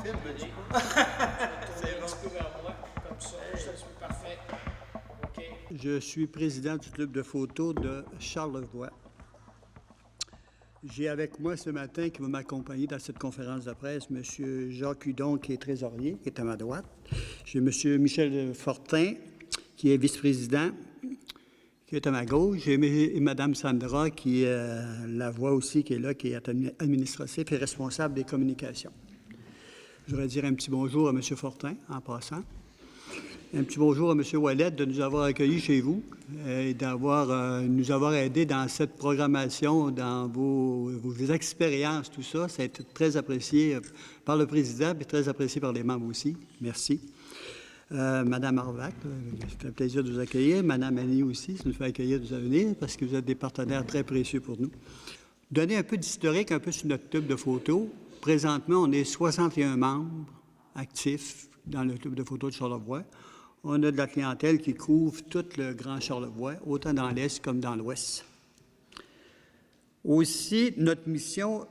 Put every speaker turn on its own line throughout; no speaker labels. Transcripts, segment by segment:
film,
Allez.
c'est
Un
bon.
petit peu vers moi, comme ça. Ça se fait parfait. OK.
Je suis président du club de photos de Charlevoix. J'ai avec moi ce matin qui va m'accompagner dans cette conférence de presse M. Jacques Hudon, qui est trésorier, qui est à ma droite. J'ai M. Michel Fortin, qui est vice-président, qui est à ma gauche. J'ai Mme Sandra, qui la voix aussi, qui est là, qui est administratif et responsable des communications. Je voudrais dire un petit bonjour à M. Fortin, en passant. Un petit bonjour à M. Ouellet de nous avoir accueillis chez vous et nous avoir aidés dans cette programmation, dans vos expériences, tout ça. Ça a été très apprécié par le président et très apprécié par les membres aussi. Merci. Madame Arvac, ça fait un plaisir de vous accueillir. Madame Annie aussi, ça nous fait accueillir de vous venir parce que vous êtes des partenaires très précieux pour nous. Donner un peu d'historique, un peu sur notre club de photos. Présentement, on est 61 membres actifs dans le club de photos de Charlevoix. On a de la clientèle qui couvre tout le Grand Charlevoix, autant dans l'Est comme dans l'Ouest. Aussi, notre mission,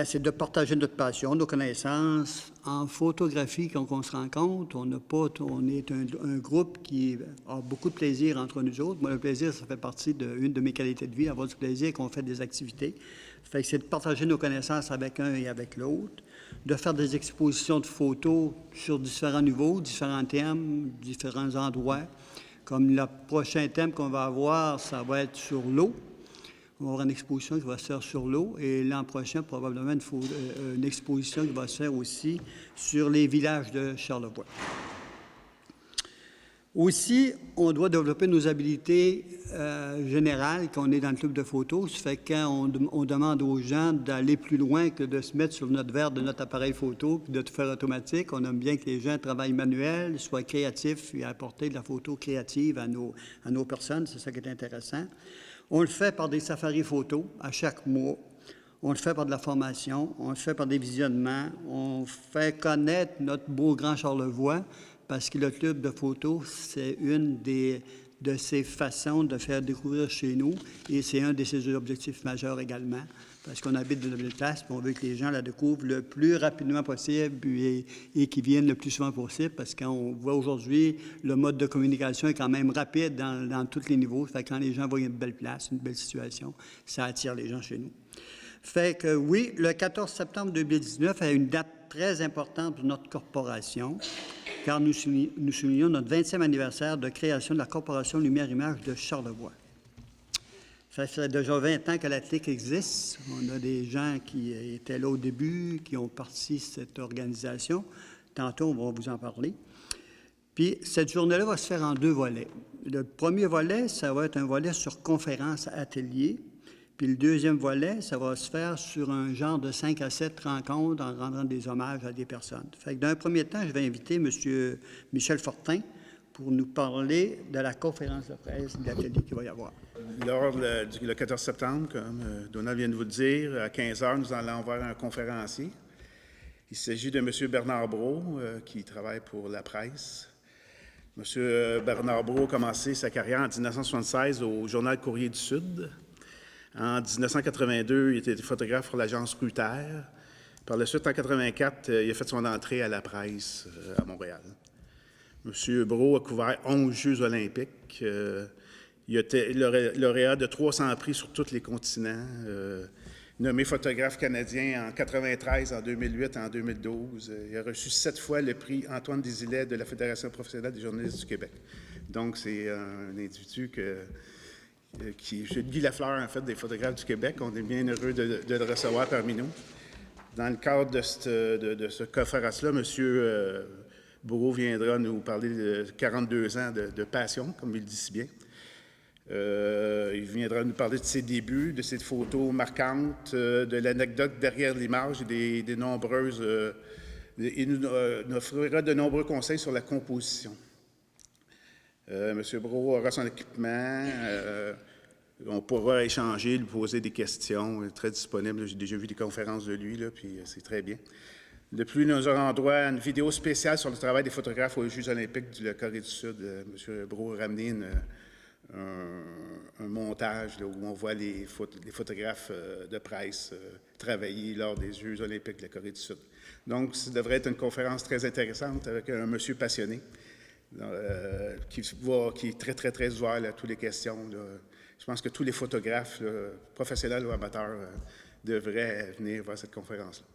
c'est de partager notre passion, nos connaissances. En photographie, quand on se rencontre, on est un groupe qui a beaucoup de plaisir entre nous autres. Moi, le plaisir, ça fait partie d'une de mes qualités de vie, avoir du plaisir qu'on fait des activités. Fait que c'est de partager nos connaissances avec un et avec l'autre, de faire des expositions de photos sur différents niveaux, différents thèmes, différents endroits. Comme le prochain thème qu'on va avoir, ça va être sur l'eau. On va avoir une exposition qui va se faire sur l'eau et l'an prochain, probablement une exposition qui va se faire aussi sur les villages de Charlevoix. Aussi, on doit développer nos habiletés générales quand on est dans le club de photos. Ça fait que quand on demande aux gens d'aller plus loin que de se mettre sur notre verre de notre appareil photo puis de tout faire automatique, on aime bien que les gens travaillent manuel, soient créatifs et apporter de la photo créative à nos personnes. C'est ça qui est intéressant. On le fait par des safaris photos à chaque mois. On le fait par de la formation. On le fait par des visionnements. On fait connaître notre beau Grand Charlevoix parce que le club de photos, c'est une de ces façons de faire découvrir chez nous et c'est un de ses objectifs majeurs également parce qu'on habite dans une belle place et on veut que les gens la découvrent le plus rapidement possible et qu'ils viennent le plus souvent possible parce qu'on voit aujourd'hui, le mode de communication est quand même rapide dans tous les niveaux. Fait que quand les gens voient une belle place, une belle situation, ça attire les gens chez nous. Fait que oui, le 14 septembre 2019 est une date très importante pour notre corporation, car nous soulignons notre 20e anniversaire de création de la Corporation Lumière-Image de Charlevoix. Ça fait déjà 20 ans que la TIC existe. On a des gens qui étaient là au début, qui ont parti de cette organisation. Tantôt, on va vous en parler. Puis, cette journée-là va se faire en 2 volets. Le premier volet, ça va être un volet sur conférences, ateliers. Puis le deuxième volet, ça va se faire sur un genre de 5 à 7 rencontres en rendant des hommages à des personnes. Fait que d'un premier temps, je vais inviter M. Michel Fortin pour nous parler de la conférence de presse de l'atelier qu'il va y avoir.
Lors le 14 septembre, comme Donald vient de vous le dire, à 15 h, nous allons voir un conférencier. Il s'agit de M. Bernard Brault, qui travaille pour la presse. M. Bernard Brault a commencé sa carrière en 1976 au Journal Courrier du Sud. En 1982, il était photographe pour l'agence Ruther. Par la suite, en 1984, il a fait son entrée à la presse à Montréal. M. Brault a couvert 11 Jeux olympiques. Il a été lauréat de 300 prix sur tous les continents. Nommé photographe canadien en 1993, en 2008 et en 2012. Il a reçu 7 fois le prix Antoine Désilets de la Fédération professionnelle des journalistes du Québec. Donc, c'est un individu je Guy Lafleur, en fait, des photographes du Québec. On est bien heureux de le recevoir parmi nous. Dans le cadre de ce conférence-là, M. Brault viendra nous parler de 42 ans de passion, comme il le dit si bien. Il viendra nous parler de ses débuts, de ses photos marquantes, de l'anecdote derrière l'image et des nombreuses... il nous offrira de nombreux conseils sur la composition. M. Brault aura son équipement. On pourra échanger, lui poser des questions. Il est très disponible. J'ai déjà vu des conférences de lui, là, puis c'est très bien. De plus, nous aurons droit à une vidéo spéciale sur le travail des photographes aux Jeux olympiques de la Corée du Sud. M. Brault a ramené un montage là, où on voit les photographes de presse travailler lors des Jeux olympiques de la Corée du Sud. Donc, ça devrait être une conférence très intéressante avec un monsieur passionné qui est très, très, très ouvert à toutes les questions. Là. Je pense que tous les photographes, là, professionnels ou amateurs, devraient venir voir cette conférence-là.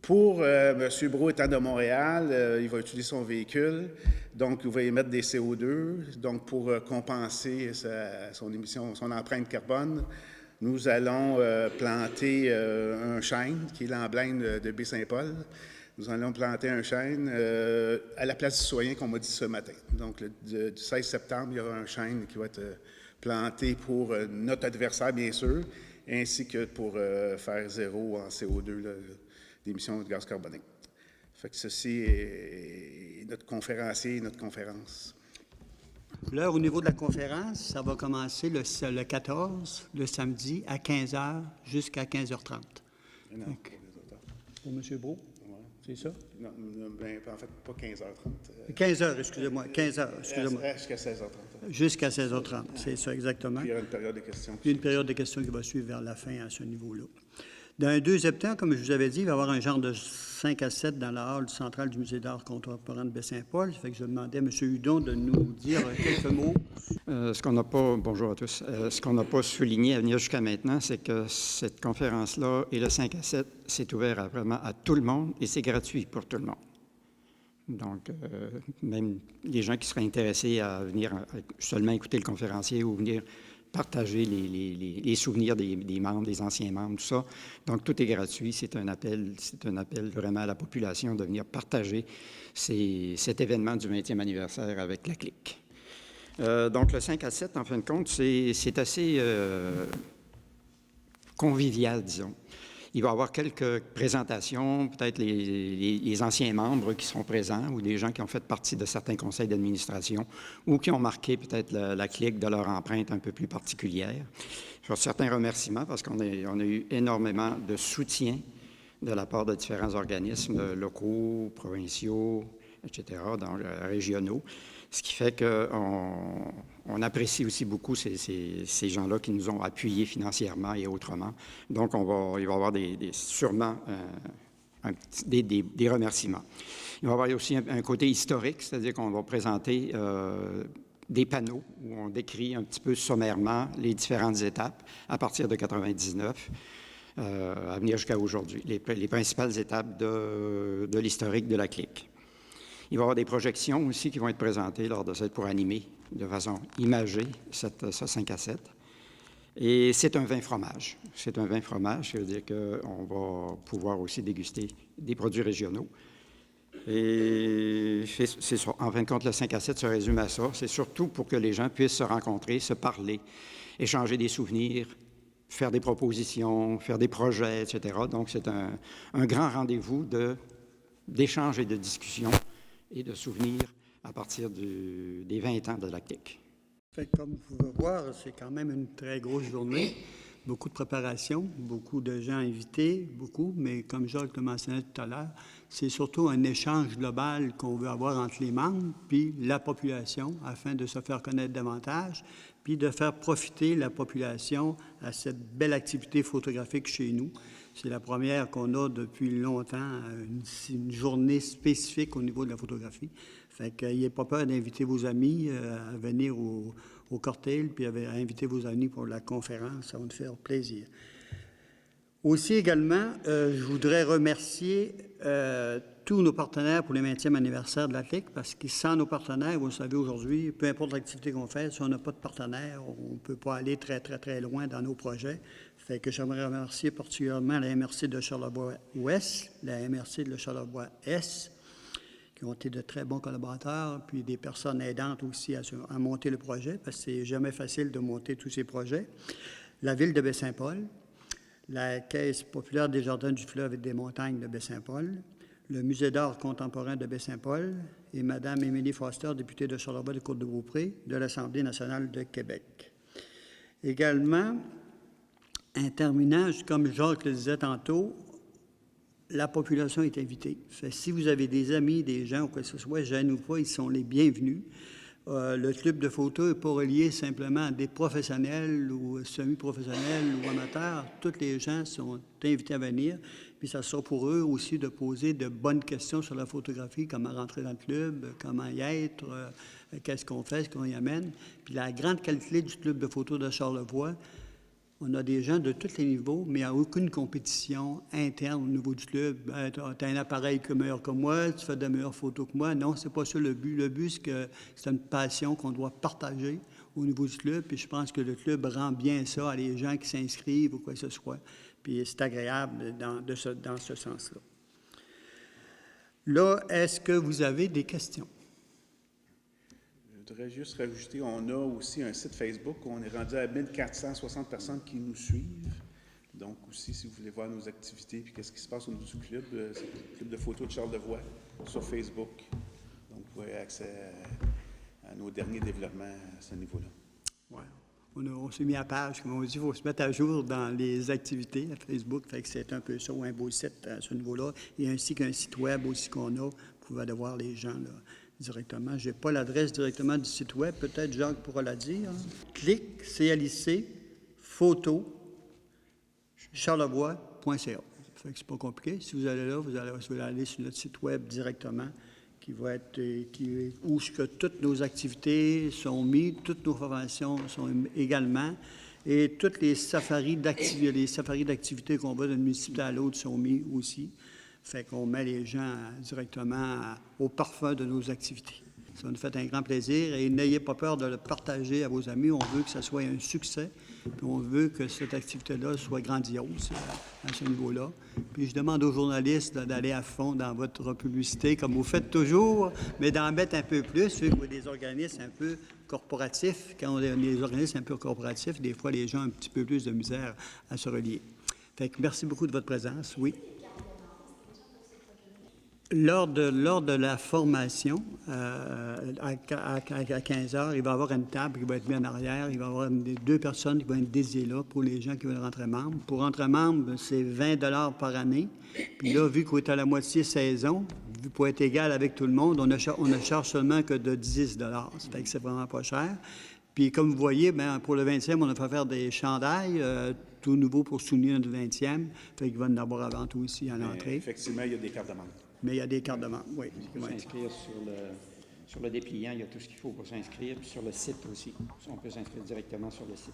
Pour M. Brault étant de Montréal, il va utiliser son véhicule, donc il va émettre des CO2. Donc, pour compenser son émission, son empreinte carbone, nous allons planter un chêne, qui est l'emblème de Baie-Saint-Paul. Nous allons planter un chêne à la place du citoyen qu'on m'a dit ce matin. Donc, du 16 septembre, il y aura un chêne qui va être planté pour notre adversaire, bien sûr, ainsi que pour faire zéro en CO2, là, d'émissions de gaz carboné. Fait que ceci est notre conférencier, notre conférence.
L'heure au niveau de la conférence, ça va commencer le 14, le samedi, à 15h jusqu'à 15h30.
Non,
donc, pour M. Brault,
ouais.
c'est ça?
Non, ben, en fait, pas 15h30.
15h, excusez-moi, 15h, excusez-moi.
Jusqu'à 16h30.
Jusqu'à 16h30, c'est ça exactement.
Puis il y aura une période de questions.
Puis une période de questions qui va suivre vers la fin à ce niveau-là. Dans un deuxième temps, comme je vous avais dit, il va y avoir un genre de 5 à 7 dans la hall centrale du Musée d'art contemporain de Baie-Saint-Paul. Ça fait que je demandais à M. Hudon de nous dire quelques mots.
Bonjour à tous. Ce qu'on n'a pas souligné à venir jusqu'à maintenant, c'est que cette conférence-là et le 5 à 7, c'est ouvert vraiment à tout le monde et c'est gratuit pour tout le monde. Donc, même les gens qui seraient intéressés à venir seulement écouter le conférencier ou venir partager les souvenirs des membres, des anciens membres, tout ça. Donc, tout est gratuit. C'est un appel vraiment à la population de venir partager cet événement du 20e anniversaire avec la clique. Donc, le 5 à 7, en fin de compte, c'est assez convivial, disons. Il va y avoir quelques présentations, peut-être les anciens membres qui seront présents ou des gens qui ont fait partie de certains conseils d'administration ou qui ont marqué peut-être la clique de leur empreinte un peu plus particulière. Sur certains remerciements parce qu'on a eu énormément de soutien de la part de différents organismes locaux, provinciaux, etc., donc régionaux. Ce qui fait qu'on apprécie aussi beaucoup ces gens-là qui nous ont appuyés financièrement et autrement. Donc, il va y avoir sûrement des remerciements. Il va y avoir aussi un côté historique, c'est-à-dire qu'on va présenter des panneaux où on décrit un petit peu sommairement les différentes étapes à partir de 1999 à venir jusqu'à aujourd'hui, les principales étapes de l'historique de la clique. Il va y avoir des projections aussi qui vont être présentées lors de pour animer de façon imagée ce 5 à 7. Et c'est un vin fromage. C'est un vin fromage, ça veut dire qu'on va pouvoir aussi déguster des produits régionaux. Et c'est ça. En fin de compte, le 5 à 7 se résume à ça. C'est surtout pour que les gens puissent se rencontrer, se parler, échanger des souvenirs, faire des propositions, faire des projets, etc. Donc, c'est un grand rendez-vous d'échange et de discussion et de souvenirs à partir des 20 ans de la clique.
Fait que, comme vous pouvez voir, c'est quand même une très grosse journée. Beaucoup de préparation, beaucoup de gens invités, mais comme Jacques le mentionnait tout à l'heure, c'est surtout un échange global qu'on veut avoir entre les membres puis la population afin de se faire connaître davantage puis de faire profiter la population à cette belle activité photographique chez nous. C'est la première qu'on a depuis longtemps, une journée spécifique au niveau de la photographie. Fait qu'ayez pas peur d'inviter vos amis à venir au cocktail, puis à inviter vos amis pour la conférence. Ça va nous faire plaisir. Aussi également, je voudrais remercier tous nos partenaires pour le 20e anniversaire de la clique, parce que sans nos partenaires, vous le savez aujourd'hui, peu importe l'activité qu'on fait, si on n'a pas de partenaires, on ne peut pas aller très, très, très loin dans nos projets. Fait que j'aimerais remercier particulièrement la MRC de Charlevoix-Ouest, la MRC de Charlevoix-Est, qui ont été de très bons collaborateurs, puis des personnes aidantes aussi à monter le projet, parce que c'est jamais facile de monter tous ces projets. La Ville de Baie-Saint-Paul, la Caisse populaire des Jardins du Fleuve et des Montagnes de Baie-Saint-Paul, le Musée d'art contemporain de Baie-Saint-Paul et Mme Émilie Foster, députée de Charlevoix-de-Côte-de-Beaupré, de l'Assemblée nationale de Québec. Également, en terminant, comme Jacques le disait tantôt, la population est invitée. Fait, si vous avez des amis, des gens ou quoi que ce soit, gênez-vous pas, ils sont les bienvenus. Le club de photo n'est pas relié simplement à des professionnels ou semi-professionnels ou amateurs. Tous les gens sont invités à venir. Puis ça sera pour eux aussi de poser de bonnes questions sur la photographie, comment rentrer dans le club, comment y être, qu'est-ce qu'on fait, ce qu'on y amène. Puis la grande qualité du club de photo de Charlevoix, on a des gens de tous les niveaux, mais il n'y a aucune compétition interne au niveau du club. Tu as un appareil meilleur que moi, tu fais de meilleures photos que moi. Non, c'est pas ça le but. Le but, c'est que c'est une passion qu'on doit partager au niveau du club. Puis je pense que le club rend bien ça à les gens qui s'inscrivent ou quoi que ce soit. Puis c'est agréable dans ce sens-là. Là, est-ce que vous avez des questions?
Je voudrais juste rajouter, on a aussi un site Facebook, on est rendu à 1460 personnes qui nous suivent. Donc aussi, si vous voulez voir nos activités puis qu'est-ce qui se passe au niveau du club, c'est le club de photos de Charlevoix sur Facebook. Donc vous avez accès à nos derniers développements à ce niveau-là.
Ouais. On s'est mis à page, comme on dit, il faut se mettre à jour dans les activités à Facebook. Fait que c'est un peu ça, un beau site à ce niveau-là. Et ainsi qu'un site web aussi qu'on a, vous pouvez aller voir les gens là, directement. Je n'ai pas l'adresse directement du site web, peut-être Jacques pourra la dire. Clic, CLIC, photo, charlevoix.ca. Fait que c'est pas compliqué. Si vous allez là, vous allez aller sur notre site web directement, qui va être où que toutes nos activités sont mises, toutes nos formations sont également, et toutes les safaris d'activités qu'on va d'une municipalité à l'autre sont mis aussi. Fait qu'on met les gens directement au parfum de nos activités. Ça nous fait un grand plaisir et n'ayez pas peur de le partager à vos amis. On veut que ça soit un succès, puis on veut que cette activité-là soit grandiose à ce niveau-là. Puis je demande aux journalistes d'aller à fond dans votre publicité, comme vous faites toujours, mais d'en mettre un peu plus, vu que vous êtes des organismes un peu corporatifs. Quand on est des organismes un peu corporatifs, des fois, les gens ont un petit peu plus de misère à se relier. Fait que merci beaucoup de votre présence. Oui. Lors de la formation, à 15 heures, il va y avoir une table qui va être mise en arrière. Il va y avoir deux personnes qui vont être dédiées là pour les gens qui veulent rentrer membre. Pour rentrer membre, c'est 20 $ par année. Puis là, vu qu'on est à la moitié saison, vu pour être égal avec tout le monde, on ne charge seulement que de 10 $. Ça fait que c'est vraiment pas cher. Puis comme vous voyez, bien, pour le 20e, on a fait faire des chandails, tout nouveau pour souligner notre 20e. Fait qu'il va en avoir avant tout ici à l'entrée.
Effectivement, il y a des cartes de membre.
Mais il y a des cartes de membre, oui.
On peut s'inscrire sur le dépliant, il y a tout ce qu'il faut pour s'inscrire, puis sur le site aussi. On peut s'inscrire directement sur le site.